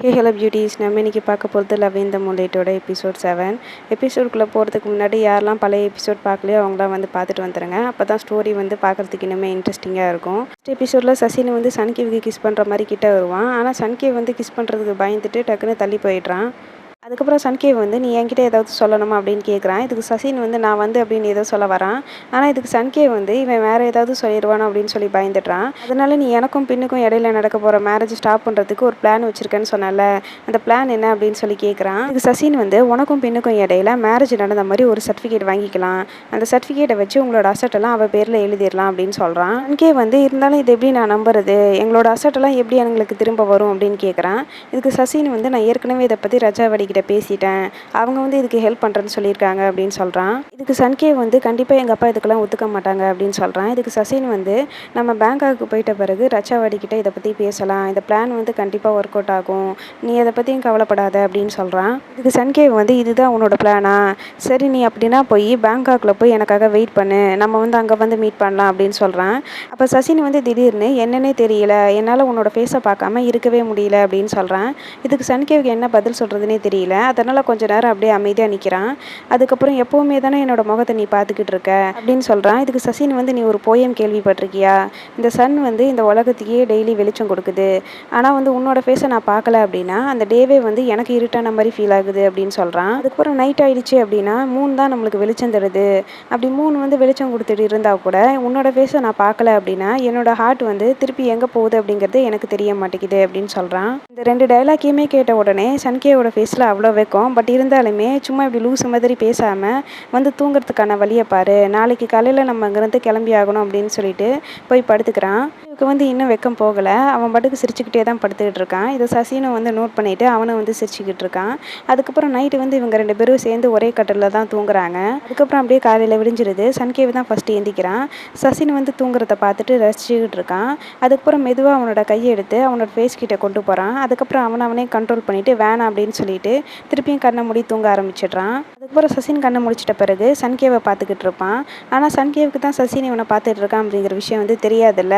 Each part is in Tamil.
ஹே ஹலோ பியூட்டிஸ், நம்ம இன்றைக்கி பார்க்க போகிறது லவ் இன் த மூன்லைட்டோட எபிசோட் 7. எபிசோடுக்குள்ளே போகிறதுக்கு முன்னாடி யாரெல்லாம் பழைய எபிசோட் பார்க்கலையோ அவங்களாம் வந்து பார்த்துட்டு வந்துடுங்க. அப்போ தான் ஸ்டோரி வந்து பார்க்குறதுக்கு இன்னுமே இன்ட்ரெஸ்டிங்காக இருக்கும். ஃபஸ்ட் எபிசோடில் சசின் வந்து சன்கிவுக்கு கிஸ் பண்ணுற மாதிரி கிட்ட வருவான். ஆனால் சன்கிவ் வந்து கிஸ் பண்ணுறதுக்கு பயந்துட்டு டக்குன்னு தள்ளி போயிடுறான். அதுக்கப்புறம் சன்கிவ் வந்து நீ என்கிட்ட ஏதாவது சொல்லணுமா அப்படின்னு கேட்குறான். இதுக்கு சசின் வந்து நான் வந்து அப்படின்னு ஏதோ சொல்ல வரான். ஆனால் இதுக்கு சன்கிவ் வந்து இவன் வேறு ஏதாவது சொல்லிடுவானோ அப்படின்னு சொல்லி பயந்துடுறான். அதனால நீ எனக்கும் பின்னுக்கும் இடையில நடக்க போகிற மேரேஜ் ஸ்டாப் பண்ணுறதுக்கு ஒரு பிளான் வச்சுருக்கேன்னு சொன்னல, அந்த பிளான் என்ன அப்படின்னு சொல்லி கேட்குறான். இதுக்கு சசின் வந்து உனக்கும் பின்னுக்கும் இடையில மேரேஜ் நடந்த மாதிரி ஒரு சர்டிஃபிகேட் வாங்கிக்கலாம், அந்த சர்டிஃபிகேட்டை வச்சு உங்களோட அசட்டெல்லாம் அவள் பேரில் எழுதிடலாம் அப்படின்னு சொல்கிறான். சன்கிவ் வந்து இருந்தாலும் இது எப்படி நான் நம்புறது, எங்களோட அசட்டெல்லாம் எப்படி எங்களுக்கு திரும்ப வரும் அப்படின்னு கேட்குறான். இதுக்கு சசின் வந்து நான் ஏற்கனவே இதை பற்றி ரஜாவடி கிட்ட பேசிட்டேன், அவங்க வந்து இதுக்கு ஹெல்ப் பண்ணுறேன்னு சொல்லியிருக்காங்க அப்படின்னு சொல்கிறான். இதுக்கு சன்கிவ் வந்து கண்டிப்பாக எங்கள் அப்பா இதுக்கெல்லாம் ஒத்துக்க மாட்டாங்க அப்படின்னு சொல்கிறான். இதுக்கு சசின் வந்து நம்ம பேங்காக்கு போயிட்ட பிறகு ரச்சாவாடி கிட்ட இதை பற்றி பேசலாம், இந்த பிளான் வந்து கண்டிப்பாக ஒர்க் அவுட் ஆகும், நீ அதை பற்றியும் கவலைப்படாத அப்படின்னு சொல்கிறான். இதுக்கு சன்கிவ் வந்து இதுதான் உன்னோட பிளானா, சரி நீ அப்படின்னா போய் பேங்காக்கில் போய் எனக்காக வெயிட் பண்ணு, நம்ம வந்து அங்கே வந்து மீட் பண்ணலாம் அப்படின்னு சொல்கிறான். அப்போ சசின் வந்து திடீர்னு என்னன்னே தெரியல, என்னால் உன்னோட ஃபேஸை பார்க்காம இருக்கவே முடியல அப்படின்னு சொல்கிறான். இதுக்கு சன்கிவுக்கு என்ன பதில் சொல்கிறதுனே தெரியல. அதனால் கொஞ்ச நேரம் அப்படியே அமைதியாக நிற்கிறான். அதுக்கப்புறம் எப்போவுமே தானே என்னோட முகத்தை நீ பார்த்துக்கிட்டு இருக்க அப்படின்னு சொல்கிறான். இதுக்கு சசின் வந்து நீ ஒரு போயம் கேள்விப்பட்டிருக்கியா, இந்த சன் வந்து இந்த உலகத்துக்கே டெய்லி வெளிச்சம் கொடுக்குது, ஆனால் வந்து உன்னோட ஃபேஸை நான் பார்க்கல அப்படின்னா அந்த டேவே வந்து எனக்கு இருட்டான மாதிரி ஃபீல் ஆகுது அப்படின்னு சொல்கிறான். அதுக்கப்புறம் நைட் ஆகிடுச்சு அப்படின்னா மூன் தான் நம்மளுக்கு வெளிச்சம் தருது, அப்படி மூன் வந்து வெளிச்சம் கொடுத்துட்டு இருந்தால் கூட உன்னோட ஃபேஸை நான் பார்க்கல அப்படின்னா என்னோட ஹார்ட் வந்து திருப்பி எங்கே போகுது அப்படிங்கிறது எனக்கு தெரிய மாட்டேங்குது அப்படின்னு சொல்கிறான். இந்த ரெண்டு டைலாக்கையுமே கேட்ட உடனே சன்கியோட ஃபேஸில் அவ்வளோ வைக்கும். பட் இருந்தாலுமே சும்மா இப்படி லூஸ் மாதிரி பேசாமல் வந்து தூங்குறதுக்கான வழியை பாரு, நாளைக்கு காலையில் நம்ம அங்கேருந்து கிளம்பி ஆகணும் அப்படின்னு சொல்லிட்டு போய் படுத்துக்கிறான். இவருக்கு வந்து இன்னும் வெக்கம் போகலை, அவன் பாட்டுக்கு சிரிச்சுக்கிட்டே தான் படுத்துக்கிட்டு இருக்கான். இதை சசினும் வந்து நோட் பண்ணிவிட்டு அவனும் வந்து சிரிச்சுக்கிட்டு இருக்கான். அதுக்கப்புறம் நைட்டு வந்து இவங்க ரெண்டு பேரும் சேர்ந்து ஒரே கட்டிலில் தான் தூங்குறாங்க. அதுக்கப்புறம் அப்படியே காலையில் விடிஞ்சிருது. சன்கிவ் தான் ஃபஸ்ட்டு எந்திக்கிறான். சசின் வந்து தூங்குறத பார்த்துட்டு ரசிச்சுக்கிட்டு இருக்கான். அதுக்கப்புறம் மெதுவாக அவனோட கையை எடுத்து அவனோட ஃபேஸ் கிட்ட கொண்டு போகிறான். அதுக்கப்புறம் அவனே கண்ட்ரோல் பண்ணிவிட்டு வேணாம் அப்படின்னு சொல்லிட்டு திருப்பியும் கண்ணை மூடி தூங்க ஆரம்பிச்சிடுறான். அதுக்கப்புறம் சசின் கண்ணை முடிச்சிட்ட பிறகு சன்கிவை பார்த்துக்கிட்டு இருப்பான். ஆனால் சன்கிவுக்கு தான் சசின் இவனை பார்த்துட்டு இருக்கான் அப்படிங்கிற விஷயம் வந்து தெரியாதுல்ல.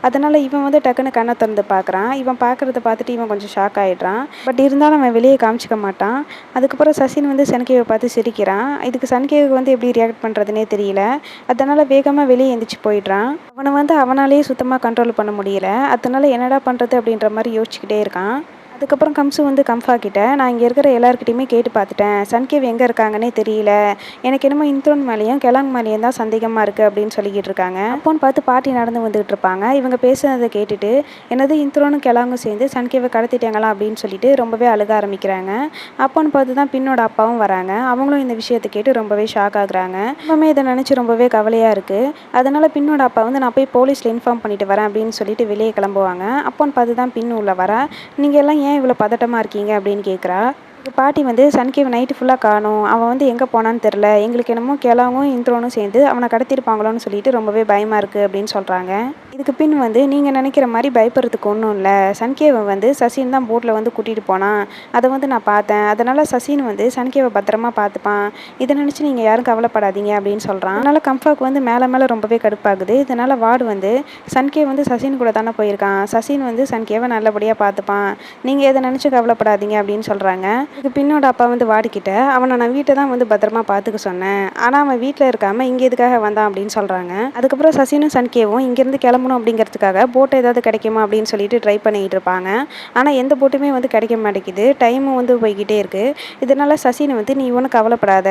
அதனால் இவன் வந்து டக்குன்னு கண்ணை திறந்து பார்க்குறான். இவன் பார்க்குறத பார்த்துட்டு இவன் கொஞ்சம் ஷாக் ஆகிடுறான். பட் இருந்தாலும் அவன் வெளியே காமிச்சிக்க மாட்டான். அதுக்கப்புறம் சசின் வந்து சன்கிவை பார்த்து சிரிக்கிறான். இதுக்கு சன்கிவுக்கு வந்து எப்படி ரியாக்ட் பண்ணுறதுனே தெரியல. அதனால் வேகமாக வெளியே எழுந்திரிச்சு போயிடுறான். அவனை வந்து அவனாலேயே சுத்தமாக கண்ட்ரோல் பண்ண முடியல. அதனால என்னடா பண்ணுறது அப்படின்ற மாதிரி யோசிச்சுக்கிட்டே இருக்கான். அதுக்கப்புறம் கம்சு வந்து கம்ஃபா கிட்ட நான் இங்கே இருக்கிற எல்லாருக்கிட்டையுமே கேட்டு பார்த்துட்டேன், சன்கிவ் எங்கே இருக்காங்கன்னே தெரியல, எனக்கு என்னமோ இன்த்ரோன் மேலேயும் கெலாங் மேலேயும் தான் சந்தேகமாக இருக்குது அப்படின்னு சொல்லிக்கிட்டு இருக்காங்க. அப்போன்னு பார்த்து பாட்டி நடந்து வந்துகிட்டு இருப்பாங்க. இவங்க பேசுனதை கேட்டுட்டு என்னது இன்த்ரோனும் கெலாங்கும் சேர்ந்து சன்கிவை கடத்திட்டாங்களா அப்படின்னு சொல்லிட்டு ரொம்பவே அழுக ஆரம்பிக்கிறாங்க. அப்போன்னு பார்த்து தான் பின்னோட அப்பாவும் வராங்க. அவங்களும் இந்த விஷயத்தை கேட்டு ரொம்பவே ஷாக் ஆகுறாங்க. இப்போமே இதை நினச்சி ரொம்பவே கவலையாக இருக்குது. அதனால் பின்னோட அப்பா வந்து நான் போய் போலீஸில் இன்ஃபார்ம் பண்ணிட்டு வரேன் அப்படின்னு சொல்லிட்டு வெளியே கிளம்புவாங்க. அப்போன்னு பார்த்து தான் பின்னு உள்ள வர, நீங்கள் எல்லாம் ஏன் இவ்வளோ பதட்டமாக இருக்கீங்க அப்படின்னு கேட்குறா. பாட்டி வந்து சன்கிவ் நைட்டு ஃபுல்லாக காணும், அவன் வந்து எங்கே போனான்னு தெரில, எங்களுக்கு என்னமோ கெலாங்கும் இன்த்ரோனும் சேர்ந்து அவனை கடத்திருப்பாங்களோன்னு சொல்லிட்டு ரொம்பவே பயமாக இருக்குது அப்படின்னு சொல்கிறாங்க. இதுக்கு பின் வந்து நீங்கள் நினைக்கிற மாதிரி பயப்படுறதுக்கு ஒன்றும் இல்லை, சன்கிவை வந்து சசின் தான் போட்டில் வந்து கூட்டிகிட்டு போனான், அதை வந்து நான் பார்த்தேன், அதனால் சசின் வந்து சன்கிவை பத்திரமா பார்த்துப்பான், இதை நினச்சி நீங்கள் யாரும் கவலைப்படாதீங்க அப்படின்னு சொல்கிறான். அதனால் கம்ஃபாக்கு வந்து மேலே ரொம்பவே கடுப்பாகுது. இதனால் வார்டு வந்து சன்கிவ் வந்து சசின் கூட தானே போயிருக்கான், சசின் வந்து சன்கிவை நல்லபடியாக பார்த்துப்பான், நீங்கள் எதை நினச்சி கவலைப்படாதீங்க அப்படின்னு சொல்கிறாங்க. இதுக்கு பின்னோட அப்பா வந்து வாடிக்கிட்ட அவனை நான் வீட்டை தான் வந்து பத்திரமா பார்த்துக்க சொன்னேன், ஆனால் அவன் வீட்டில் இருக்காமல் இங்கே எதுக்காக வந்தான் அப்படின்னு சொல்கிறாங்க. அதுக்கப்புறம் சசினும் சன்கிவும் இங்கேருந்து கிளம்பணும் அப்படிங்கிறதுக்காக போட்டை ஏதாவது கிடைக்குமா அப்படின்னு சொல்லிட்டு ட்ரை பண்ணிக்கிட்டு இருப்பாங்க. ஆனால் எந்த போட்டுமே வந்து கிடைக்க மாட்டேங்குது, டைமும் வந்து போய்கிட்டே இருக்குது. இதனால் சசினை வந்து நீ ஒன்றும் கவலைப்படாத,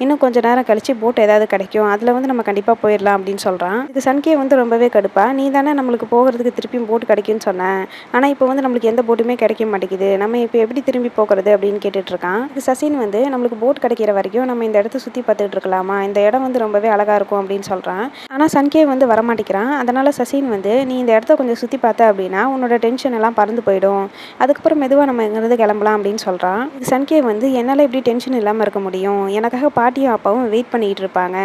இன்னும் கொஞ்சம் நேரம் கழித்து போட் ஏதாவது கிடைக்கும், அதில் வந்து நம்ம கண்டிப்பாக போயிடலாம் அப்படின்னு சொல்கிறான். இது சன்கியை வந்து ரொம்பவே கடுப்பா, நீ தானே நம்மளுக்கு போகிறதுக்கு திருப்பியும் போட்டு கிடைக்குன்னு சொன்னேன், ஆனால் இப்போ வந்து நம்மளுக்கு எந்த போட்டுமே கிடைக்க மாட்டேங்குது, நம்ம இப்போ எப்படி திரும்பி போகிறது அப்படின்னு கேட்டுட்ருக்கான். இது சசின் வந்து நம்மளுக்கு போட் கிடைக்கிற வரைக்கும் நம்ம இந்த இடத்த சுற்றி பார்த்துட்டு இருக்கலாமா, இந்த இடம் வந்து ரொம்பவே அழகாக இருக்கும் அப்படின்னு சொல்கிறான். ஆனால் சன்கிவ் வந்து வரமாட்டேங்கிறான். அதனால் சசின் வந்து நீ இந்த இடத்த கொஞ்சம் சுற்றி பார்த்த அப்படின்னா உன்னோட டென்ஷன் எல்லாம் பறந்து போயிடும், அதுக்கப்புறம் மெதுவாக நம்ம இங்கேருந்து கிளம்பலாம் அப்படின்னு சொல்கிறான். இது சன்கிவ் வந்து என்னால் எப்படி டென்ஷன் இல்லாமல் இருக்க முடியும், எனக்காக பாட்டியும் அப்பாவும் வெயிட் பண்ணிகிட்டு இருப்பாங்க,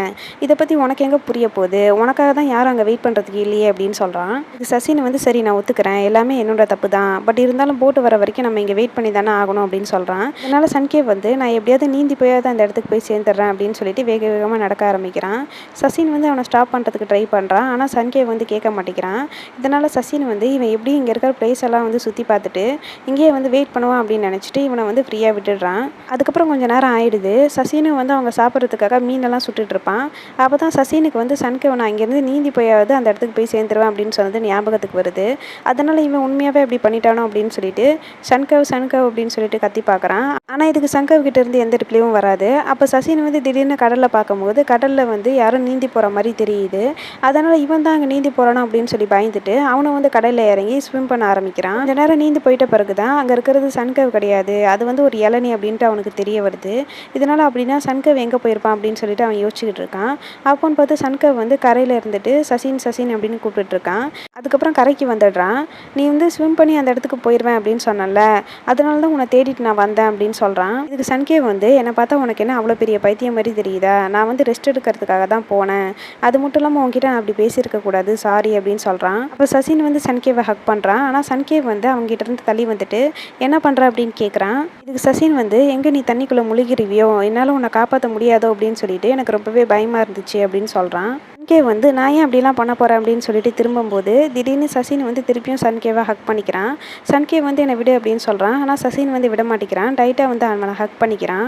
இதை பற்றி உனக்கு எங்கே புரிய போகுது, உனக்காக தான் யாரும் அங்கே வெயிட் பண்ணுறதுக்கு இல்லையே அப்படின்னு சொல்கிறான். இது சசின் வந்து சரி நான் ஒத்துக்கிறேன், எல்லாமே என்னோட தப்பு தான், பட் இருந்தாலும் போட்டு வர வரைக்கும் நம்ம இங்கே வெயிட் பண்ணி தானே ஆகணும் அப்படின்னு சொல்கிறான். அதனால் சன்கேவ் வந்து நான் எப்படியாவது நீந்தி போயாவது அந்த இடத்துக்கு போய் சேர்ந்துடுறேன் அப்படின்னு சொல்லிட்டு வேக வேகமாக நடக்க ஆரம்பிக்கிறான். சசின் வந்து அவனை ஸ்டாப் பண்ணுறதுக்கு ட்ரை பண்ணுறான். ஆனால் சன்கேவ் வந்து கேட்க மாட்டேங்கிறான். இதனால் சசின் வந்து இவன் எப்படி இங்கே இருக்கிற பிளேஸ் எல்லாம் வந்து சுற்றி பார்த்துட்டு இங்கேயே வந்து வெயிட் பண்ணுவான் அப்படின்னு நினச்சிட்டு இவனை வந்து ஃப்ரீயாக விட்டுடுறான். அதுக்கப்புறம் கொஞ்சம் நேரம் ஆயிடுது. சசினும் வந்து அவங்க சாப்பிட்றதுக்காக மீனெல்லாம் சுட்டுட்டு இருப்பான். அப்போ தான் சசினுக்கு வந்து சன்கேவ் நான் இங்கேருந்து நீந்தி போயாவது அந்த இடத்துக்கு போய் சேர்ந்துருவேன் அப்படின்னு சொன்னது ஞாபகத்துக்கு வருது. அதனால் இவன் உண்மையாகவே அப்படி பண்ணிட்டானோ அப்படின்னு சொல்லிட்டு சன்கேவ் சன்கேவ் அப்படின்னு சொல்லிட்டு கத்தி பார்க்குறான். ஆனால் இதுக்கு சன்கேவ் கிட்ட இருந்து எந்த ரிப்ளையும் வராது. அப்போ சசின் வந்து திடீர்னு கடலில் பார்க்கும்போது கடலில் வந்து யாரும் நீந்தி போகிற மாதிரி தெரியுது. அதனால் இவன் தான் அங்கே நீந்தி போகிறானோ அப்படின்னு சொல்லி பயந்துட்டு அவனும் வந்து கடலில் இறங்கி ஸ்விம் பண்ண ஆரம்பிக்கிறான். கொஞ்ச நேரம் நீந்தி போயிட்ட பிறகு தான் அங்கே இருக்கிறது சன்கேவ் கிடையாது, அது வந்து ஒரு இளநீ அப்படின்ட்டு அவனுக்கு தெரிய வருது. இதனால் அப்படின்னா சன்கேவ் எங்கே போயிருப்பான் அப்படின்னு சொல்லிட்டு அவன் யோசிச்சுக்கிட்டு இருக்கான். அப்போன்னு பார்த்து சன்கேவ் வந்து கரையில் இருந்துட்டு சசின் சசின் அப்படின்னு கூப்பிட்டுட்டு இருக்கான். அதுக்கப்புறம் கரைக்கு வந்துடுறான். நீ வந்து ஸ்விம் பண்ணி அந்த இடத்துக்கு போயிடுவேன் அப்படின்னு சொன்னல, அதனால தான் உன்னை தேடிட்டு நான் வந்தேன் அப்படின்னு சொல்கிறான். இதுக்கு சன்கேவ் வந்து என்னை பார்த்தா உனக்கு என்ன அவ்வளோ பெரிய பைத்தியம் மாதிரி தெரியுதா, நான் வந்து ரெஸ்ட் எடுக்கிறதுக்காக தான் போனேன், அது மட்டும் இல்லாமல் உங்ககிட்ட நான் அப்படி பேசியிருக்கக்கூடாது, சாரி அப்படின்னு சொல்கிறான். அப்போ சசின் வந்து சன்கேவை ஹக் பண்ணுறான். ஆனால் சன்கேவ் வந்து அவங்ககிட்ட இருந்து தள்ளி வந்துட்டு என்ன பண்ணுற அப்படின்னு கேட்குறான். இதுக்கு சசின் வந்து எங்கே நீ தண்ணிக்குள்ளே முழுகிருவியோ, என்னால் உன்னை காப்பாற்ற முடியாதோ அப்படின்னு சொல்லிட்டு எனக்கு ரொம்பவே பயமாக இருந்துச்சு அப்படின்னு சொல்கிறான். சன்கேவ் வந்து நான் ஏன் அப்படிலாம் பண்ண போகிறேன் அப்படின்னு சொல்லிட்டு திரும்பும்போது திடீர்னு சசின் வந்து திருப்பியும் சன்கேவை ஹக் பண்ணிக்கிறான். சன்கேவ் வந்து என்னை விடு அப்படின்னு சொல்கிறான். ஆனால் சசின் வந்து விட மாட்டேங்கிறான். டைட்டாக வந்து அவனை ஹக் பண்ணிக்கிறான்.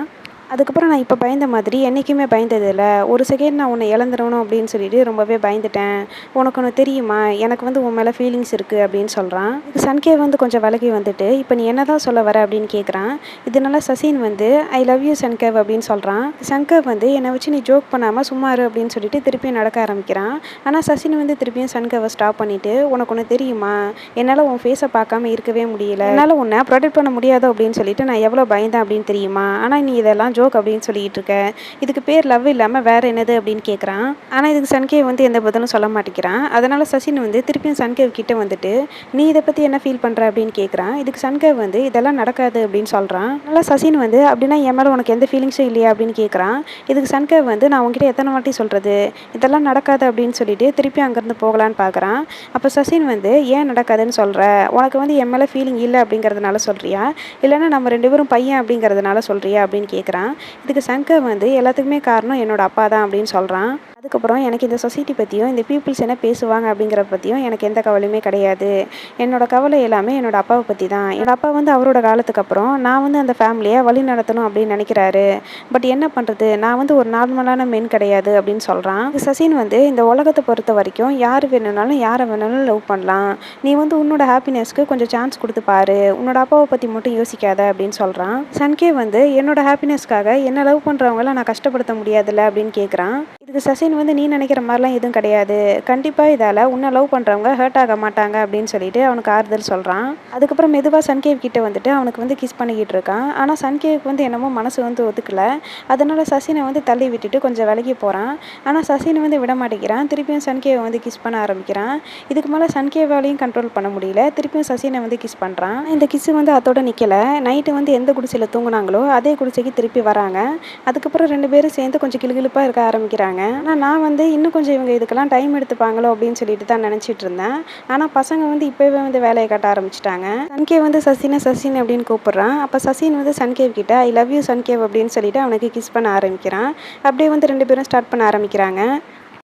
அதுக்கப்புறம் நான் இப்போ பயந்த மாதிரி என்றைக்குமே பயந்ததில்ல. ஒரு செகண்ட் நான் உன்னை இழந்துடணும் அப்படின்னு சொல்லிட்டு ரொம்பவே பயந்துட்டேன். உனக்கு ஒன்று தெரியுமா, எனக்கு வந்து உன் மேலே ஃபீலிங்ஸ் இருக்குது அப்படின்னு சொல்கிறான். இதுக்கு சன்கேவ் வந்து கொஞ்சம் விலகி வந்துட்டு இப்போ நீ என்ன தான் சொல்ல வர அப்படின்னு கேட்குறான். இதனால சசின் வந்து ஐ லவ் யூ சன்கேவ் அப்படின்னு சொல்கிறான். சன்கேவ் வந்து என்னை வச்சு நீ ஜோக் பண்ணாமல் சும்மா இரு அப்படின்னு சொல்லிட்டு திருப்பியும் நடக்க ஆரம்பிக்கிறான். ஆனால் சசின் வந்து திருப்பியும் சன்கேவை ஸ்டாப் பண்ணிவிட்டு உனக்கு ஒன்று தெரியுமா, என்னால் உன் ஃபேஸை பார்க்காம இருக்கவே முடியல, என்னால் உன்னை ப்ரொடெக்ட் பண்ண முடியாது அப்படின்னு சொல்லிட்டு நான் எவ்வளோ பயந்தேன் அப்படின்னு தெரியுமா, ஆனால் நீ இதெல்லாம் ஜோக் அப்படின்னு சொல்லிட்டு இருக்க, இதுக்கு பேர் லவ் இல்லாமல் வேற என்னது அப்படின்னு கேட்குறான். ஆனால் இதுக்கு சன்கேவ் வந்து எந்த பதிலும் சொல்ல மாட்டேங்கிறான். அதனால சசின் வந்து திருப்பியும் சன்கேவ் கிட்ட வந்துட்டு நீ இதை பற்றி என்ன ஃபீல் பண்ணுற அப்படின்னு கேட்குறான். இதுக்கு சன்கேவ் வந்து இதெல்லாம் நடக்காது அப்படின்னு சொல்கிறான். அதனால சசின் வந்து அப்படின்னா என் மேலே உனக்கு எந்த ஃபீலிங்ஸும் இல்லையா அப்படின்னு கேட்குறான். இதுக்கு சன்கேவ் வந்து நான் உங்ககிட்ட எத்தனை வாட்டி சொல்கிறது, இதெல்லாம் நடக்காது அப்படின்னு சொல்லிட்டு திருப்பி அங்கேருந்து போகலான்னு பார்க்குறான். அப்போ சசின் வந்து ஏன் நடக்காதுன்னு சொல்கிற, உனக்கு வந்து என் மேலே ஃபீலிங் இல்லை அப்படிங்கிறதுனால சொல்கிறியா, இல்லைன்னா நம்ம ரெண்டு பேரும் பையன் அப்படிங்கிறதுனால சொல்கிறியா அப்படின்னு கேட்குறான். இதுக்கு சன்கேவ் வந்து எல்லாத்துக்குமே காரணம் என்னோட அப்பா தான் அப்படின்னு சொல்கிறான். அதுக்கப்புறம் எனக்கு இந்த சொசைட்டி பற்றியும் இந்த பீப்புள்ஸ் என்ன பேசுவாங்க அப்படிங்கிறத பற்றியும் எனக்கு எந்த கவலையுமே கிடையாது. என்னோட கவலை எல்லாமே என்னோட அப்பாவை பற்றி தான். என்னோட அப்பா வந்து அவரோட காலத்துக்கு அப்புறம் நான் வந்து அந்த ஃபேமிலியை வழி நடத்தணும் அப்படின்னு நினைக்கிறாரு. பட் என்ன பண்ணுறது, நான் வந்து ஒரு நார்மலான மென் கிடையாது அப்படின்னு சொல்கிறான். சசின் வந்து இந்த உலகத்தை பொறுத்த வரைக்கும் யார் வேணும்னாலும் யாரை வேணாலும் லவ் பண்ணலாம், நீ வந்து உன்னோட ஹாப்பினஸ்க்கு கொஞ்சம் சான்ஸ் கொடுத்து பாரு, உன்னோட அப்பாவை பற்றி மட்டும் யோசிக்காத அப்படின்னு சொல்கிறான். சன்கே வந்து என்னோட ஹாப்பினஸ்க்காக என்ன லவ் பண்ணுறவங்கள நான் கஷ்டப்படுத்த முடியாதுல்ல அப்படின்னு கேட்குறான். இதுக்கு சசின் வந்து நீ நினைக்கிற மாதிரிலாம் எதுவும் கிடையாது, கண்டிப்பாக இதால் உன்னை லவ் பண்ணுறவங்க ஹர்ட் ஆக மாட்டாங்க அப்படின்னு சொல்லிட்டு அவனுக்கு ஆறுதல் சொல்கிறான். அதுக்கப்புறம் மெதுவாக சன்கேவ் கிட்ட வந்துட்டு அவனுக்கு வந்து கிஸ் பண்ணிக்கிட்டு இருக்கான். ஆனால் சன்கேவுக்கு வந்து என்னமோ மனசு வந்து ஒத்துக்கல. அதனால சசினை வந்து தள்ளி விட்டுட்டு கொஞ்சம் விலகி போகிறான். ஆனால் சசினை வந்து விட மாட்டேங்கிறான். திருப்பியும் சன்கேவை வந்து கிஸ் பண்ண ஆரம்பிக்கிறான். இதுக்கு மேலே சன்கேவாலையும் கண்ட்ரோல் பண்ண முடியல. திருப்பியும் சசினை வந்து கிஸ் பண்ணுறான். இந்த கிஸ் வந்து அதோட நிற்கலை. நைட்டு வந்து எந்த குடிசையில் தூங்குனாங்களோ அதே குடிசைக்கு திருப்பி வராங்க. அதுக்கப்புறம் ரெண்டு பேரும் சேர்ந்து கொஞ்சம் கிளுகிளுப்பாக இருக்க ஆரம்பிக்கிறாங்க. ஆனால் நான் வந்து இன்னும் கொஞ்சம் இவங்க இதுக்கெல்லாம் டைம் எடுத்துப்பாங்களோ அப்படின்னு சொல்லிட்டு தான் நினச்சிட்டு இருந்தேன். ஆனால் பசங்க வந்து இப்போவே வந்து வேலையை காட்ட ஆரம்பிச்சிட்டாங்க. சன்கேவ் வந்து சசினை சசின் அப்படின்னு கூப்பிட்றான். அப்போ சசின் வந்து சன்கேவ் கிட்ட ஐ லவ் யூ சன்கேவ் அப்படின்னு சொல்லிட்டு அவனுக்கு கிஸ் பண்ண ஆரம்பிக்கிறான். அப்படியே வந்து ரெண்டு பேரும் ஸ்டார்ட் பண்ண ஆரம்பிக்கிறாங்க.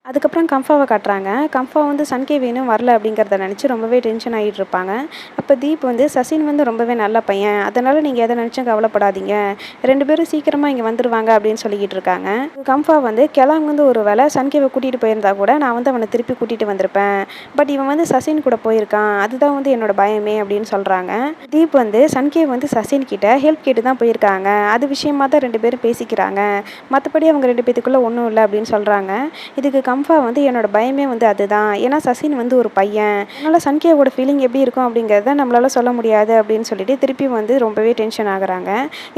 அதுக்கப்புறம் கம்ஃபாவை காட்டுறாங்க. கம்ஃபா வந்து சன்கேவ் இன்னும் வரல அப்படிங்கிறத நினச்சி ரொம்பவே டென்ஷன் ஆகிட்டு இருப்பாங்க. அப்போ தீப் வந்து சசின் வந்து ரொம்பவே நல்ல பையன், அதனால் நீங்கள் எதை நினச்சும் கவலைப்படாதீங்க, ரெண்டு பேரும் சீக்கிரமாக இங்கே வந்துடுவாங்க அப்படின்னு சொல்லிக்கிட்டு இருக்காங்க. கம்ஃபா வந்து கிளம்பு வந்து ஒரு வேளை சன்கேவை கூட்டிகிட்டு போயிருந்தா கூட நான் வந்து அவனை திருப்பி கூட்டிகிட்டு வந்திருப்பேன், பட் இவன் வந்து சசின் கூட போயிருக்கான், அதுதான் வந்து என்னோட பயமே அப்படின்னு சொல்கிறாங்க. தீப் வந்து சன்கேவ் வந்து சசின் கிட்ட ஹெல்ப் கேட்டு தான் போயிருக்காங்க, அது விஷயமா தான் ரெண்டு பேரும் பேசிக்கிறாங்க, மற்றபடி அவங்க ரெண்டு பேத்துக்குள்ளே ஒன்றும் இல்லை அப்படின்னு சொல்கிறாங்க. இதுக்கு கம்ஃபா வந்து என்னோட பயமே வந்து அதுதான், ஏன்னா சசின் வந்து ஒரு பையன், அதனால் சன்கேவோட ஃபீலிங் எப்படி இருக்கும் அப்படிங்கிறத நம்மளால சொல்ல முடியாது அப்படின்னு சொல்லிட்டு திருப்பி வந்து ரொம்பவே டென்ஷன் ஆகுறாங்க.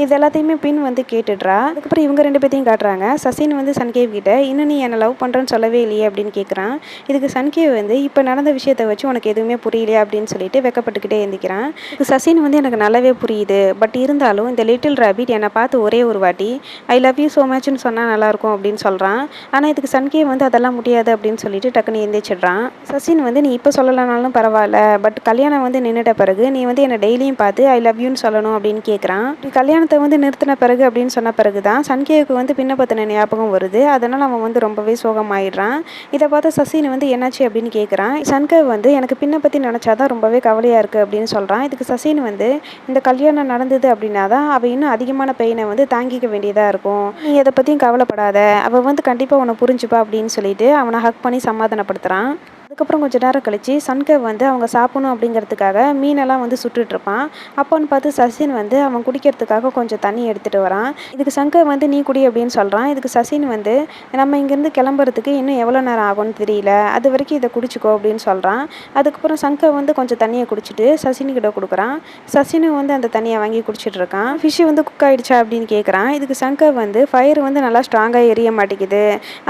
இது எல்லாத்தையுமே பின் வந்து கேட்டுடுறா. அதுக்கப்புறம் இவங்க ரெண்டு பேத்தையும் காட்டுறாங்க. சசின் வந்து சன்கேவ் கிட்ட இன்னும் நீ என்னை லவ் பண்ணுறேன்னு சொல்லவே இல்லையே அப்படின்னு கேட்குறான். இதுக்கு சன்கேவ் வந்து இப்போ நடந்த விஷயத்தை வச்சு உனக்கு எதுவுமே புரியலையா அப்படின்னு சொல்லிட்டு வெக்கப்பட்டுக்கிட்டே எழுந்திக்கிறான். இது சசின் வந்து எனக்கு நல்லாவே புரியுது, பட் இருந்தாலும் இந்த லிட்டில் ராபிட் என்னை பார்த்து ஒரே ஒரு வாட்டி ஐ லவ் யூ ஸோ மச்னு சொன்னால் நல்லாயிருக்கும் அப்படின்னு சொல்கிறான். ஆனால் இதுக்கு சன்கேவ் வந்து அதெல்லாம் அதெல்லாம் முடியாது அப்படின்னு சொல்லிட்டு டக்குன்னு எந்திரிச்சிடுறான். சசின் வந்து நீ இப்போ சொல்லலைனாலும் பரவாயில்ல, பட் கல்யாணம் வந்து நின்றுட்ட பிறகு நீ வந்து என்னை டெய்லியும் பார்த்து ஐ லவ் யூன்னு சொல்லணும் அப்படின்னு கேட்குறான். கல்யாணத்தை வந்து நிறுத்தின பிறகு அப்படின்னு சொன்ன பிறகு தான் சன்கேவுக்கு வந்து பின்ன பற்றின ஞாபகம் வருது. அதனால் அவன் வந்து ரொம்பவே சோகமாயிடுறான். இதை பார்த்து சசின் வந்து என்னாச்சு அப்படின்னு கேட்குறான். சன்கேவ் வந்து எனக்கு பின்ன பற்றி நினச்சாதான் ரொம்பவே கவலையாக இருக்குது அப்படின்னு சொல்கிறான். இதுக்கு சசின் வந்து இந்த கல்யாணம் நடந்தது அப்படின்னா தான் அவள் இன்னும் அதிகமான பெயினை வந்து தாங்கிக்க வேண்டியதாக இருக்கும். நீ எதை பற்றியும் கவலைப்படாத, அவள் வந்து கண்டிப்பாக உன்னை புரிஞ்சுப்பா அப்படின்னு சொல்லிட்டு அவனை ஹக் பண்ணி சமாதானப்படுத்துகிறான். அதுக்கப்புறம் கொஞ்சம் நேரம் கழிச்சு சன்கேவ் வந்து அவங்க சாப்பிடணும் அப்படிங்கிறதுக்காக மீனெல்லாம் வந்து சுட்டுட்ருப்பான். அப்போன்னு பார்த்து சசின் வந்து அவன் குடிக்கிறதுக்காக கொஞ்சம் தண்ணி எடுத்துகிட்டு வரான். இதுக்கு சன்கேவ் வந்து நீ குடி அப்படின்னு சொல்கிறான். இதுக்கு சசின் வந்து நம்ம இங்கேருந்து கிளம்புறதுக்கு இன்னும் எவ்வளோ நேரம் ஆகும்னு தெரியல, அது வரைக்கும் இதை குடிச்சிக்கோ அப்படின்னு சொல்கிறான். அதுக்கப்புறம் சன்கேவ் வந்து கொஞ்சம் தண்ணியை குடிச்சிட்டு சசின்கிட்ட கொடுக்குறான். சசினும் வந்து அந்த தண்ணியை வாங்கி குடிச்சிட்டு இருக்கான். ஃபிஷ்ஷு வந்து குக் ஆகிடுச்சா அப்படின்னு கேட்குறான். இதுக்கு சன்கேவ் வந்து ஃபயர் வந்து நல்லா ஸ்ட்ராங்காக எரிய மாட்டேங்குது,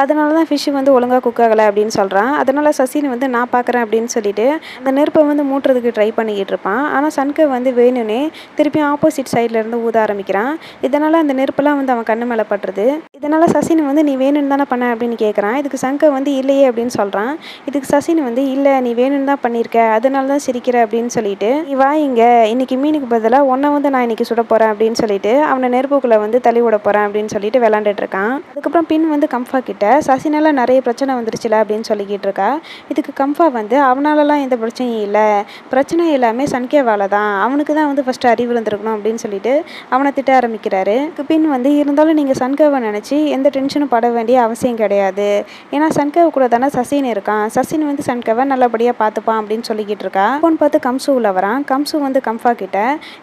அதனால தான் ஃபிஷ்ஷு வந்து ஒழுங்காக குக் ஆகலை அப்படின்னு சொல்கிறான். அதனால் சசின் வந்து நான் பார்க்குறேன் அப்படின்னு சொல்லிட்டு அந்த நெருப்பை வந்து மூட்டுறதுக்கு ட்ரை பண்ணிக்கிட்டு இருப்பான். ஆனால் சன்கேவ் வந்து வேணும்னே திருப்பியும் ஆப்போசிட் சைடில் இருந்து ஊத ஆரம்பிக்கிறான். இதனால் அந்த நெருப்பெல்லாம் வந்து அவன் கண்ணு மேலே பட்டுருது. இதனால் சசின் வந்து நீ வேணும்னு தானே பண்ண அப்படின்னு கேட்குறான். இதுக்கு சன்கேவ் வந்து இல்லையே அப்படின்னு சொல்கிறான். இதுக்கு சசின் வந்து இல்லை நீ வேணும்னு தான் பண்ணியிருக்க, அதனால தான் சிரிக்கிற அப்படின்னு சொல்லிட்டு நீ வா இங்கே, இன்னைக்கு மீனுக்கு பதிலாக ஒன்றை வந்து நான் இன்னைக்கு சுட போகிறேன் அப்படின்னு சொல்லிட்டு அவனை நெருப்புக்குள்ளே வந்து தள்ளி விட போகிறேன் அப்படின்னு சொல்லிட்டு விளாண்டுட்டு இருக்கான். அதுக்கப்புறம் பின் வந்து கம்ஃபா கிட்ட சசினால நிறைய பிரச்சனை வந்துருச்சுல அப்படின்னு சொல்லிக்கிட்டு இருக்கா. இதுக்கு கம்ஃபா வந்து அவனாலலாம் எந்த பிரச்சனையும் இல்லை, பிரச்சனை எல்லாமே சன்கேவால தான், அவனுக்கு தான் வந்து ஃபஸ்ட்டு அறிவு இருந்திருக்கணும் அப்படின்னு சொல்லிட்டு அவனை திட்ட ஆரம்பிக்கிறாரு. பின் வந்து இருந்தாலும் நீங்கள் சன்கேவை நினச்சி எந்த டென்ஷனும் பட வேண்டிய அவசியம் கிடையாது, ஏன்னா சன்கேவ் கூட தானே சசின் இருக்கான், சசின் வந்து சன்கேவை நல்லபடியாக பார்த்துப்பான் அப்படின்னு சொல்லிக்கிட்டு இருக்கா. அப்போன்னு பார்த்து கம்சு உள்ள வரான். கம்சு வந்து கம்ஃபா கிட்ட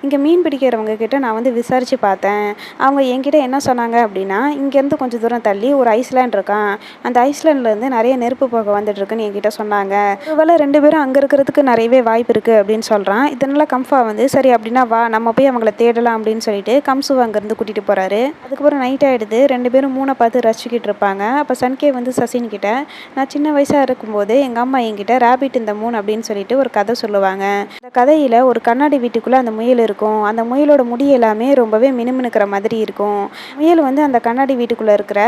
இங்கே மீன் பிடிக்கிறவங்க கிட்ட நான் வந்து விசாரித்து பார்த்தேன், அவங்க என்கிட்ட என்ன சொன்னாங்க அப்படின்னா இங்கேருந்து கொஞ்சம் தூரம் தள்ளி ஒரு ஐஸ்லேண்ட் இருக்கான், அந்த ஐஸ்லேண்ட்லேருந்து நிறைய நெருப்பு போக வந்துட்டுருக்குன்னு என்கிட்ட சொன்னாங்க, ஒருவேளை 2 பேரும் அங்கே இருக்கிறதுக்கு நிறையவே வாய்ப்பு இருக்குது அப்படின்னு சொல்கிறான். இதனால் கம்ஃபா வந்து சரி அப்படின்னா வா நம்ம போய் அவங்கள தேடலாம் அப்படின்னு சொல்லிட்டு கம்சுவை அங்கேருந்து கூட்டிகிட்டு போகிறாரு. அதுக்கப்புறம் நைட் ஆகிடுது. 2 பேரும் மூணை பார்த்து ரசிச்சுக்கிட்டு இருப்பாங்க. அப்போ சன்கே வந்து சசின் கிட்ட நான் சின்ன வயசாக இருக்கும்போது எங்கள் அம்மா என்கிட்ட ரேபிட் இந்த மூன் அப்படின்னு சொல்லிட்டு ஒரு கதை சொல்லுவாங்க. அந்த கதையில் ஒரு கண்ணாடி வீட்டுக்குள்ளே அந்த முயல் இருக்கும், அந்த முயலோட முடி எல்லாமே ரொம்பவே மினுமினுக்கிற மாதிரி இருக்கும். முயல் வந்து அந்த கண்ணாடி வீட்டுக்குள்ளே இருக்கிற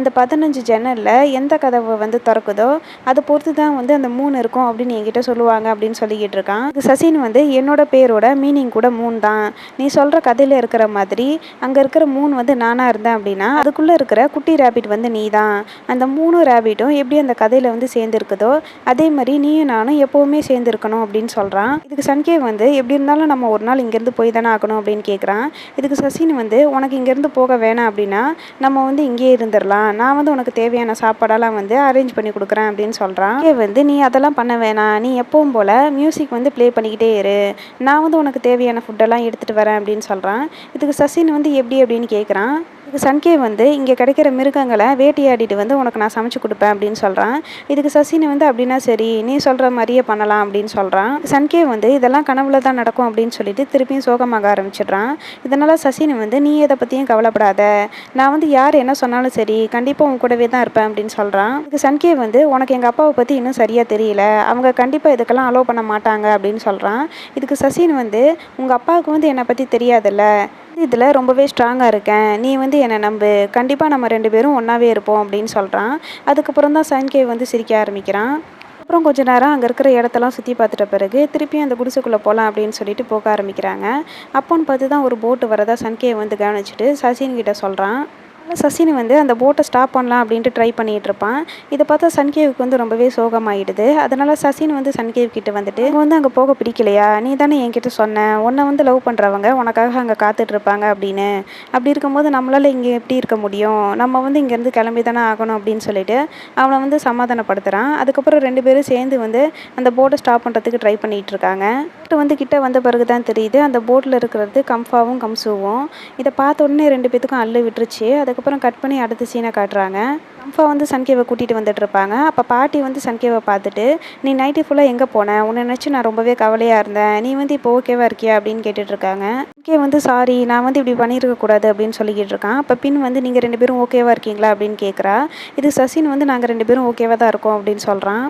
அந்த 15 ஜன்னலில் எந்த கதவை வந்து திறக்குதோ அதை பொறுத்து தான் வந்து அந்த மூன் இருக்கும் அப்படின்னு என்கிட்ட சொல்லுவாங்க அப்படின்னு சொல்லிக்கிட்டு இருக்கான். சசின் வந்து என்னோட பேரோட மீனிங் கூட மூன் தான், நீ சொல்கிற கதையில் இருக்கிற மாதிரி அங்கே இருக்கிற மூன் வந்து நானாக இருந்தேன் அப்படின்னா அதுக்குள்ளே இருக்கிற குட்டி ரேபிட் வந்து நீ தான், அந்த 3 ரேபிட்டும் எப்படி அந்த கதையில் வந்து சேர்ந்துருக்குதோ அதே மாதிரி நீயும் நானும் எப்போவுமே சேர்ந்துருக்கணும் அப்படின்னு சொல்கிறான். இதுக்கு சன்கே வந்து எப்படி இருந்தாலும் நம்ம ஒரு நாள் இங்கேருந்து போய் தானே ஆகணும் அப்படின்னு கேட்குறான். இதுக்கு சசின் வந்து உனக்கு இங்கேருந்து போக வேணாம் அப்படின்னா நம்ம வந்து இங்கேயே இருந்துடலாம், நான் வந்து உனக்கு தேவையான சாப்பாடெல்லாம் வந்து அரேஞ்ச் பண்ணி கொடுக்குறேன் அப்படின்னு சொல்கிறான். வந்து நீ அதெல்லாம் பண்ண வேணாம், நீ எப்பவும் போல் மியூசிக் வந்து ப்ளே பண்ணிக்கிட்டே இரு, நான் வந்து உனக்கு தேவையான ஃபுட்டெல்லாம் எடுத்துகிட்டு வரேன் அப்படின்னு சொல்கிறான். இதுக்கு சசின் வந்து எப்படி அப்படின்னு கேட்குறான். இதுக்கு சன்கே வந்து இங்கே கிடைக்கிற மிருகங்களை வேட்டையாடிட்டு வந்து உனக்கு நான் சமைச்சு கொடுப்பேன் அப்படின்னு சொல்கிறான். இதுக்கு சசின் வந்து அப்படின்னா சரி நீ சொல்கிற மாதிரியே பண்ணலாம் அப்படின்னு சொல்கிறான். சன்கே வந்து இதெல்லாம் கனவுல தான் நடக்கும் அப்படின்னு சொல்லிட்டு திருப்பியும் சோகமாக ஆரம்பிச்சிடுறான். இதனால் சசின் வந்து நீ எதை பற்றியும் கவலைப்படாத, நான் வந்து யார் என்ன சொன்னாலும் சரி கண்டிப்பாக உன் கூடவே தான் இருப்பேன் அப்படின்னு சொல்கிறான். இதுக்கு சன்கே வந்து உனக்கு எங்கள் அப்பாவை பற்றி இன்னும் சரியாக தெரியல, அவங்க கண்டிப்பாக இதுக்கெல்லாம் அலோவ் பண்ண மாட்டாங்க அப்படின்னு சொல்கிறான். இதுக்கு சசின் வந்து உங்கள் அப்பாவுக்கு வந்து என்னை பற்றி தெரியாதுல்ல, இதில் ரொம்பவே ஸ்ட்ராங்காக இருக்கேன், நீ வந்து என்னை நம்பு, கண்டிப்பாக நம்ம 2 பேரும் ஒன்றாவே இருப்போம் அப்படின்னு சொல்கிறான். அதுக்கப்புறம் தான் சன்கே வந்து சிரிக்க ஆரம்பிக்கிறான். அப்புறம் கொஞ்ச நேரம் அங்கே இருக்கிற இடத்தெல்லாம் சுற்றி பார்த்துட்ட பிறகு திருப்பியும் அந்த குடிசைக்குள்ளே போகலாம் அப்படின்னு சொல்லிட்டு போக ஆரம்பிக்கிறாங்க. அப்போன்னு பார்த்து தான் ஒரு போட்டு வரதா சன்கே வந்து கவனிச்சுட்டு சசின் கிட்ட சொல்கிறான். சசின் வந்து அந்த போட்டை ஸ்டாப் பண்ணலாம் அப்படின்ட்டு ட்ரை பண்ணிகிட்டு இருப்பான். இதை பார்த்தா சன்கேவுக்கு வந்து ரொம்பவே சோகமாகிடுது. அதனால் சசின் வந்து சன்கேவ் கிட்ட வந்துட்டு வந்து அங்கே போக பிடிக்கலையா, நீ தானே என்கிட்ட சொன்ன உன்னை வந்து லவ் பண்ணுறவங்க உனக்காக அங்கே காத்துட்ருப்பாங்க அப்படின்னு, அப்படி இருக்கும்போது நம்மளால் இங்கே எப்படி இருக்க முடியும், நம்ம வந்து இங்கேருந்து கிளம்பி தானே ஆகணும் அப்படின்னு சொல்லிட்டு அவனை வந்து சமாதானப்படுத்துகிறான். அதுக்கப்புறம் 2 பேரும் சேர்ந்து வந்து அந்த போட்டை ஸ்டாப் பண்ணுறதுக்கு ட்ரை பண்ணிகிட்டு இருக்காங்க. வந்து கிட்ட வந்த பிறகு தான் தெரியுது அந்த போட்டில் இருக்கிறது கம்ஃபாவும் கம்சுவும். இதை பார்த்த உடனே 2 பேத்துக்கும் அள்ளு விட்டுருச்சு. அதுக்கப்புறம் கட் பண்ணி அடுத்த சீனை காட்டுறாங்க. கம்ஃபா வந்து சன்கேவை கூட்டிகிட்டு வந்துட்டு இருப்பாங்க. அப்போ பாட்டி வந்து சன்கேவை பார்த்துட்டு நீ நைட்டு ஃபுல்லாக எங்கே போன, உன்னை நினச்சி நான் ரொம்பவே கவலையாக இருந்தேன், நீ வந்து இப்போ ஓகேவா இருக்கியா அப்படின்னு கேட்டுட்ருக்காங்க. சன்கே வந்து சாரி நான் வந்து இப்படி பண்ணியிருக்கக்கூடாது அப்படின்னு சொல்லிக்கிட்டு இருக்கான். அப்போ பின் வந்து நீங்கள் 2 பேரும் ஓகேவா இருக்கீங்களா அப்படின்னு கேட்குறா. இது சசின் வந்து நாங்கள் 2 பேரும் ஓகேவாக தான் இருக்கோம் அப்படின்னு சொல்கிறான்.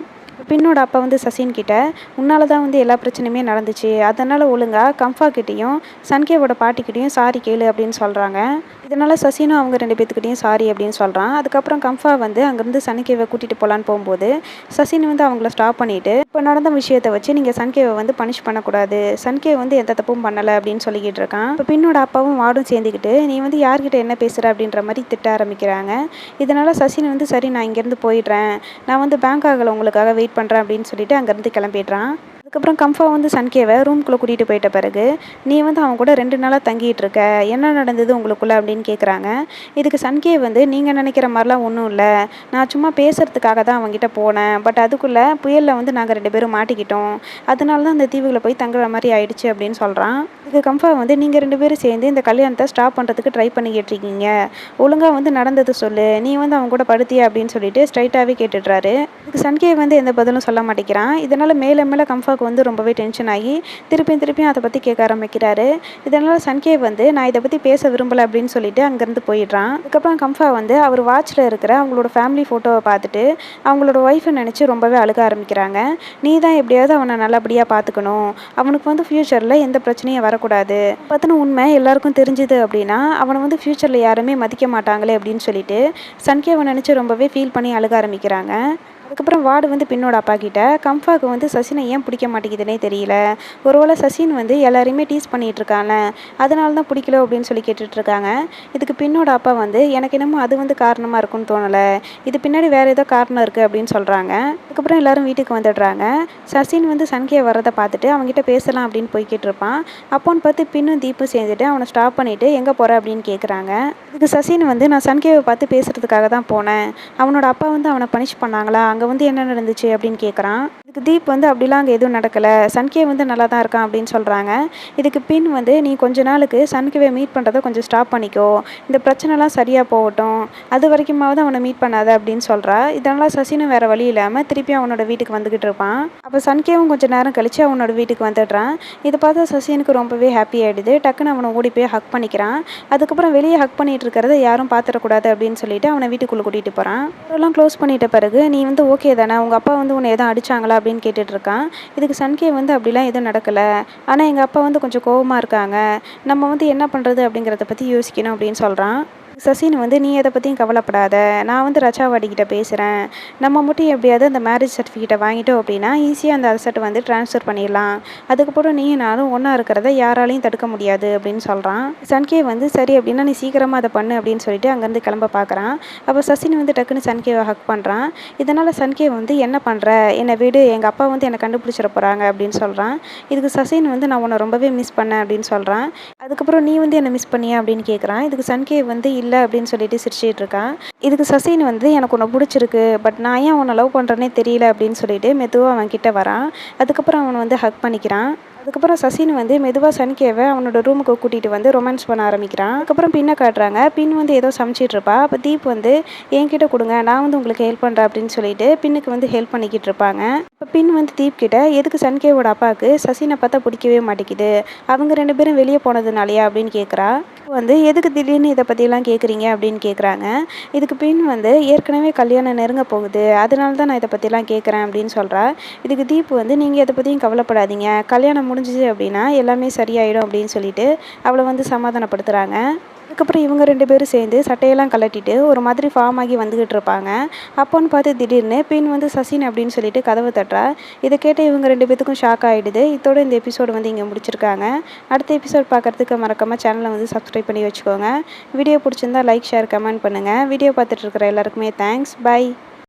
பின்னோட அப்பா வந்து சசின் கிட்ட உன்னால தான் வந்து எல்லா பிரச்சனையுமே நடந்துச்சு, அதனால் ஒழுங்காக கம்ஃபா கிட்டேயும் சன்கேவோட பாட்டிக்கிட்டேயும் சாரி கேளு அப்படின்னு சொல்கிறாங்க. இதனால் சசினும் அவங்க 2 பேத்துக்கிட்டையும் சாரி அப்படின்னு சொல்கிறான். அதுக்கப்புறம் கம்ஃபா வந்து அங்கேருந்து சன்கேவை கூட்டிகிட்டு போகலான்னு போகும்போது சசின் வந்து அவங்கள ஸ்டாப் பண்ணிவிட்டு, இப்போ நடந்த விஷயத்தை வச்சு நீங்கள் சன்கேவை வந்து பனிஷ் பண்ணக்கூடாது, சன்கேவ் வந்து எந்த தப்பும் பண்ணலை அப்படின்னு சொல்லிக்கிட்டு இருக்கான். இப்போ பின்னோட அப்பாவும் வார்டும் சேர்ந்துக்கிட்டு நீ வந்து யார்கிட்ட என்ன பேசுகிற அப்படின்ற மாதிரி திட்ட ஆரம்பிக்கிறாங்க. இதனால் சசின் வந்து சரி நான் இங்கேருந்து போயிடுறேன், நான் வந்து பேங்காகில் உங்களுக்காக வெயிட் பண்ணுறேன் அப்படின்னு சொல்லிட்டு அங்கேருந்து கிளம்பிடுறான். அதுக்கப்புறம் கம்ஃபா வந்து சன்கேவை ரூம்குள்ளே கூட்டிகிட்டு போயிட்ட பிறகு நீ வந்து அவன் கூட 2 நாளாக தங்கிட்டு இருக்க, என்ன நடந்தது உங்களுக்குள்ள அப்படின்னு கேட்குறாங்க. இதுக்கு சன்கேவ் வந்து நீங்கள் நினைக்கிற மாதிரிலாம் ஒன்றும் இல்லை, நான் சும்மா பேசுகிறதுக்காக தான் அவங்ககிட்ட போனேன், பட் அதுக்குள்ளே புயலில் வந்து நாங்கள் 2 பேரும் மாட்டிக்கிட்டோம், அதனால தான் அந்த தீவுகளை போய் தங்குற மாதிரி ஆயிடுச்சு அப்படின்னு சொல்கிறான். இதுக்கு கம்ஃபா வந்து நீங்கள் 2 பேரும் சேர்ந்து இந்த கல்யாணத்தை ஸ்டாப் பண்ணுறதுக்கு ட்ரை பண்ணிக்கிட்டு இருக்கீங்க, ஒழுங்காக வந்து நடந்தது சொல்லு, நீ வந்து அவங்க கூட படுத்தியா அப்படின்னு சொல்லிட்டு ஸ்ட்ரைட்டாகவே கேட்டுடுறாரு. இதுக்கு சன்கேவ் வந்து எந்த பதிலும் சொல்ல மாட்டேங்கிறான். இதனால் மேலே மேலே கம்ஃபாவுக்கு வந்து ரொம்பவே டென்ஷன் ஆகி திருப்பியும் அதை பற்றி கேட்க ஆரம்பிக்கிறாரு. இதனால் சன்கேவ் வந்து நான் இதை பற்றி பேச விரும்பலை அப்படின்னு சொல்லிட்டு அங்கேருந்து போயிடுறான். அதுக்கப்புறம் கம்ஃபா வந்து அவர் வாட்சில் இருக்கிற அவங்களோட ஃபேமிலி ஃபோட்டோவை பார்த்துட்டு அவங்களோட ஒய்ஃபை நினச்சி ரொம்பவே அழுக ஆரம்பிக்கிறாங்க. நீ தான் எப்படியாவது அவனை நல்லபடியாக பார்த்துக்கணும், அவனுக்கு வந்து ஃப்யூச்சரில் எந்த பிரச்சனையும் வரக்கூடாது, பற்றின உண்மை எல்லாருக்கும் தெரிஞ்சுது அப்படின்னா அவனை வந்து ஃப்யூச்சரில் யாருமே மதிக்க மாட்டாங்களே அப்படின்னு சொல்லிட்டு சன்கேவை நினச்சி ரொம்பவே ஃபீல் பண்ணி அழுக ஆரம்பிக்கிறாங்க. அதுக்கப்புறம் வார்டு வந்து பின்னோட அப்பா கிட்ட கம்ஃபாவுக்கு வந்து சசினை ஏன் பிடிக்க மாட்டேங்குதுன்னே தெரியல, ஒருவேளை சசின் வந்து எல்லாரையுமே டீஸ் பண்ணிகிட்டு இருக்காங்க, அதனால தான் பிடிக்கல அப்படின்னு சொல்லி கேட்டுட்ருக்காங்க. இதுக்கு பின்னோட அப்பா வந்து எனக்கு என்னமோ அது வந்து காரணமாக இருக்குன்னு தோணலை, இது பின்னாடி வேறு ஏதோ காரணம் இருக்குது அப்படின்னு சொல்கிறாங்க. அதுக்கப்புறம் எல்லோரும் வீட்டுக்கு வந்துடுறாங்க. சசின் வந்து சன்கே வரதை பார்த்துட்டு அவங்ககிட்ட பேசலாம் அப்படின்னு போய்கிட்டு இருப்பான். அப்போன்னு பார்த்து பின்னும் தீப்பும் சேர்ந்துட்டு அவனை ஸ்டாப் பண்ணிவிட்டு எங்கே போகிற அப்படின்னு கேட்குறாங்க. இதுக்கு சசின் வந்து நான் சன்கேவை பார்த்து பேசுகிறதுக்காக தான் போனேன், அவனோட அப்பா வந்து அவனை பனிஷ் பண்ணாங்களா, அங்கே வந்து என்ன நடந்துச்சு அப்படின்னு கேட்குறான். இதுக்கு தீப் வந்து அப்படிலாம் அங்கே எதுவும் நடக்கலை, சன்கே வந்து நல்லா தான் இருக்கான் அப்படின்னு சொல்கிறாங்க. இதுக்கு பின் வந்து நீ கொஞ்ச நாளுக்கு சன்கேவை மீட் பண்ணுறதை கொஞ்சம் ஸ்டாப் பண்ணிக்கோ, இந்த பிரச்சனைலாம் சரியாக போகட்டும், அது வரைக்குமாவது அவனை மீட் பண்ணாத அப்படின்னு சொல்கிறா. இதனால் சசினும் வேறு வழி இல்லாமல் திருப்பி அவனோட வீட்டுக்கு வந்துக்கிட்டு இருப்பான். அப்போ சன்கேவும் கொஞ்சம் நேரம் கழித்து அவனோட வீட்டுக்கு வந்துடுறான். இதை பார்த்தா சசினுக்கு ரொம்பவே ஹாப்பி ஆகிடுது. டக்குன்னு அவனை ஓடி போய் ஹக் பண்ணிக்கிறான். அதுக்கப்புறம் வெளியே ஹக் பண்ணிட்டு இருக்கிறத யாரும் பார்த்துடக்கூடாது அப்படின்னு சொல்லிட்டு அவனை வீட்டுக்குள்ளே கூட்டிகிட்டு போகிறான். அதெல்லாம் க்ளோஸ் பண்ணிட்ட பிறகு நீ வந்து ஓகே தானே, உங்கள் அப்பா வந்து உன்னை எதுவும் அடித்தாங்களா அப்படின்னு கேட்டுட்ருக்கான். இதுக்கு சன்கே வந்து அப்படிலாம் எதுவும் நடக்கலை, ஆனால் எங்கள் அப்பா வந்து கொஞ்சம் கோவமாக இருக்காங்க, நம்ம வந்து என்ன பண்ணுறது அப்படிங்கிறத பற்றி யோசிக்கணும் அப்படின்னு சொல்கிறான். சசின் வந்து நீ எதை பற்றியும் கவலைப்படாத, நான் வந்து ரச்சாவாடிக்கிட்ட பேசுகிறேன், நம்ம மட்டும் எப்படியாவது அந்த மேரேஜ் சர்டிஃபிகேட்டை வாங்கிட்டோம் அப்படின்னா ஈஸியாக அந்த அசட்டை வந்து ட்ரான்ஸ்ஃபர் பண்ணிடலாம், அதுக்கப்புறம் நீயும் நானும் ஒன்றா இருக்கிறத யாராலையும் தடுக்க முடியாது அப்படின்னு சொல்கிறான். சன்கே வந்து சரி அப்படின்னா நீ சீக்கிரமாக அதை பண்ணு அப்படின்னு சொல்லிட்டு அங்கேருந்து கிளம்ப பார்க்குறான். அப்போ சசின் வந்து டக்குன்னு சன்கேவை ஹக் பண்ணுறான். இதனால் சன்கே வந்து என்ன பண்ணுற, என்னை விடு, எங்கள் அப்பா வந்து என்னை கண்டுபிடிச்சிட போகிறாங்க அப்படின்னு சொல்கிறான். இதுக்கு சசின் வந்து நான் உன்னை ரொம்பவே மிஸ் பண்ணேன் அப்படின்னு சொல்கிறான். அதுக்கப்புறம் நீ வந்து என்னை மிஸ் பண்ணியா அப்படின்னு கேட்குறான். இதுக்கு சன்கே வந்து இல்லை அப்படின்னு சொல்லிட்டு சிரிச்சிட்டு இருக்கான். இதுக்கு சசின் வந்து எனக்கு உன்னை பிடிச்சிருக்கு, பட் நான் ஏன் உன்னை லவ் பண்ணுறேன்னே தெரியல அப்படின்னு சொல்லிட்டு மெதுவாக அவன் கிட்ட வரான். அதுக்கப்புறம் அவன் வந்து ஹக் பண்ணிக்கிறான். அதுக்கப்புறம் சசின் வந்து மெதுவாக சன்கேவை அவனோட ரூமுக்கு கூட்டிகிட்டு வந்து ரொமான்ஸ் பண்ண ஆரம்பிக்கிறான். அதுக்கப்புறம் பின்னை காட்டுறாங்க. பின் வந்து ஏதோ சமைச்சிட்டு இருப்பா. அப்போ தீப் வந்து என்கிட்ட கொடுங்க, நான் வந்து உங்களுக்கு ஹெல்ப் பண்ணுறேன் அப்படின்னு சொல்லிட்டு பின்னுக்கு வந்து ஹெல்ப் பண்ணிக்கிட்டு இருப்பாங்க. இப்போ பின் வந்து தீப் கிட்ட எதுக்கு சன்கேவோட அப்பாவுக்கு சசினை பார்த்தா பிடிக்கவே மாட்டேங்குது, அவங்க 2 பேரும் வெளியே போனதுனாலையா அப்படின்னு கேட்குறா. வந்து எதுக்கு திடீர்னு இதை பற்றிலாம் கேட்குறீங்க அப்படின்னு கேட்குறாங்க. இதுக்கு பின் வந்து ஏற்கனவே கல்யாணம் நெருங்க போகுது, அதனால தான் நான் இதை பற்றிலாம் கேட்குறேன் அப்படின்னு சொல்கிறா. இதுக்கு தீப் வந்து நீங்கள் எதை பற்றியும் கவலைப்படாதீங்க, கல்யாணம் முடிஞ்சிச்சு அப்படின்னா எல்லாமே சரியாயிடும் அப்படின்னு சொல்லிட்டு அவளை வந்து சமாதானப்படுத்துகிறாங்க. அதுக்கப்புறம் இவங்க 2 பேரும் சேர்ந்து சட்டையெல்லாம் கழட்டிட்டு ஒரு மாதிரி ஃபார்ம் ஆகி வந்துக்கிட்டு இருப்பாங்க. அப்போன்னு பார்த்து திடீர்னு பின் வந்து சசின் அப்படின்னு சொல்லிட்டு கதவை தட்டுறா. இதை கேட்டு இவங்க 2 பேத்துக்கும் ஷாக் ஆகிடுது. இதோட இந்த எபிசோடு வந்து இங்கே முடிச்சிருக்காங்க. அடுத்த எபிசோட் பார்க்குறதுக்கு மறக்காமல் சேனலை வந்து சப்ஸ்கிரைப் பண்ணி வச்சுக்கோங்க. வீடியோ பிடிச்சிருந்தா லைக், ஷேர், கமெண்ட் பண்ணுங்கள். வீடியோ பார்த்துட்டு இருக்கிற எல்லாருக்குமே தேங்க்ஸ். பை.